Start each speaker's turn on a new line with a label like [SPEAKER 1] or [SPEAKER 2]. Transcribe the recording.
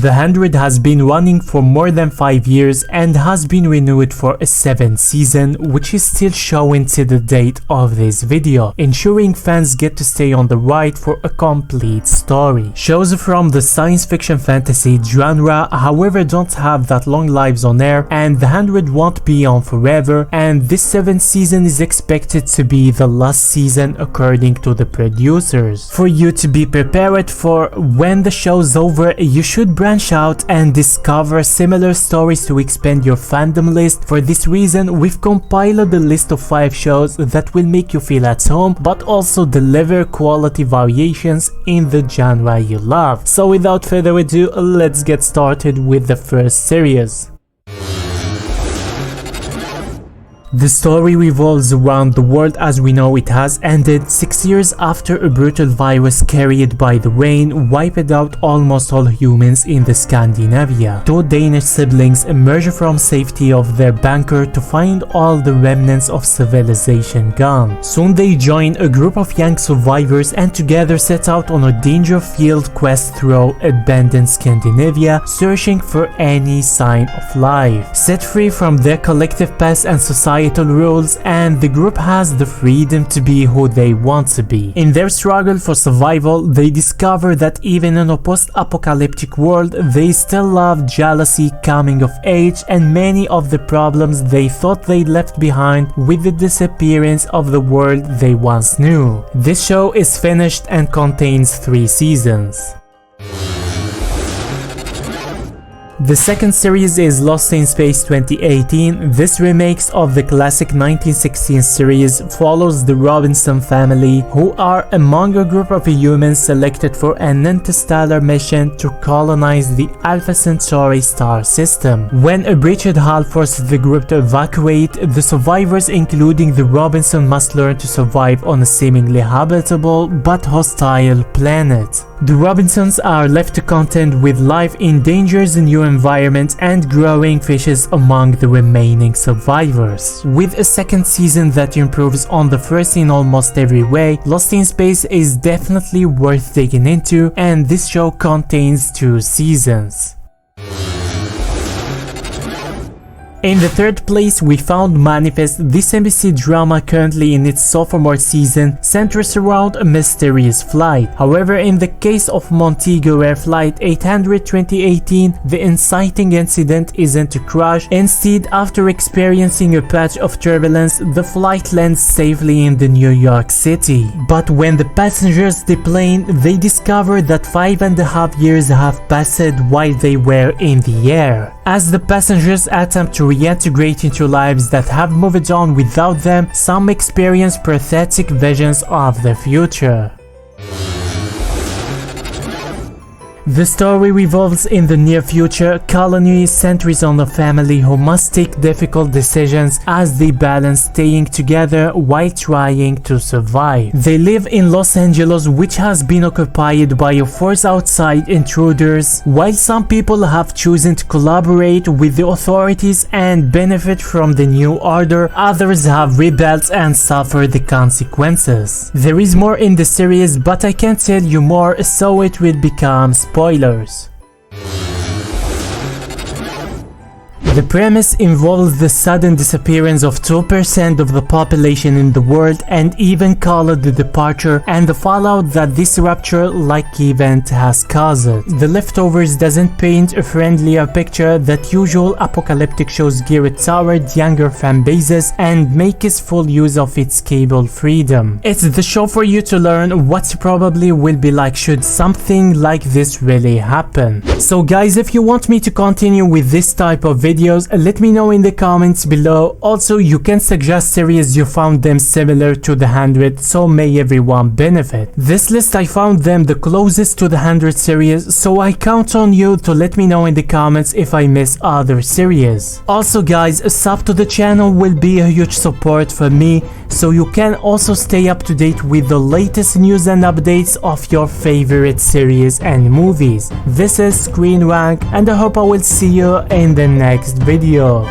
[SPEAKER 1] The 100 has been running for more than 5 years and has been renewed for a 7th season, which is still showing to the date of this video, ensuring fans get to stay on the ride for a complete story. Shows from the science fiction fantasy genre, however, don't have that long lives on air, and the 100 won't be on forever, and this 7th season is expected to be the last season according to the producers. For you to be prepared for when the show's over, you should branch out and discover similar stories to expand your fandom list. For this reason, we've compiled a list of 5 shows that will make you feel at home but also deliver quality variations in the genre you love. So without further ado, let's get started with the first series. The story revolves around the world as we know it has ended 6 years after a brutal virus carried by the rain wiped out almost all humans in the Scandinavia. 2 Danish siblings emerge from safety of their bunker to find all the remnants of civilization gone. Soon they join a group of young survivors and together set out on a danger-filled quest through abandoned Scandinavia, searching for any sign of life. Set free from their collective past and society rules, and the group has the freedom to be who they want to be. In their struggle for survival, they discover that even in a post-apocalyptic world, they still love jealousy, coming of age, and many of the problems they thought they left behind with the disappearance of the world they once knew. This show is finished and contains 3 seasons. The second series is Lost in Space 2018. This remake of the classic 1916 series follows the Robinson family, who are among a group of humans selected for an interstellar mission to colonize the Alpha Centauri star system. When a breached hull forces the group to evacuate, the survivors, including the Robinson, must learn to survive on a seemingly habitable but hostile planet. The Robinsons are left to contend with life in dangerous new environment and growing fishes among the remaining survivors. With a second season that improves on the first in almost every way, Lost in Space is definitely worth digging into, and this show contains 2 seasons. In the third place, we found Manifest. This NBC drama, currently in its sophomore season, centers around a mysterious flight. However, in the case of Montego Air Flight 800 2018, the inciting incident isn't a crash. Instead, after experiencing a patch of turbulence, the flight lands safely in the New York City. But when the passengers deplane, they discover that 5.5 years have passed while they were in the air. As the passengers attempt to reintegrate into lives that have moved on without them, some experience pathetic visions of the future. The story revolves in the near future. Colony centers on a family who must take difficult decisions as they balance staying together while trying to survive. They live in Los Angeles, which has been occupied by a force outside intruders. While some people have chosen to collaborate with the authorities and benefit from the new order, others have rebelled and suffer the consequences. There is more in the series, but I can't tell you more, so it will become spoilers. The premise involves the sudden disappearance of 2% of the population in the world, and even called the departure, and the fallout that this rupture-like event has caused. The Leftovers doesn't paint a friendlier picture that usual apocalyptic shows geared toward younger fan bases and makes full use of its cable freedom. It's the show for you to learn what probably will be like should something like this really happen. So guys, if you want me to continue with this type of videos, let me know in the comments below. Also, you can suggest series you found them similar to the 100, so may everyone benefit. This list, I found them the closest to the 100 series, so I count on you to let me know in the comments if I miss other series. Also guys, a sub to the channel will be a huge support for me, so you can also stay up to date with the latest news and updates of your favorite series and movies. This is Screen Rank, and I hope I will see you in the next video.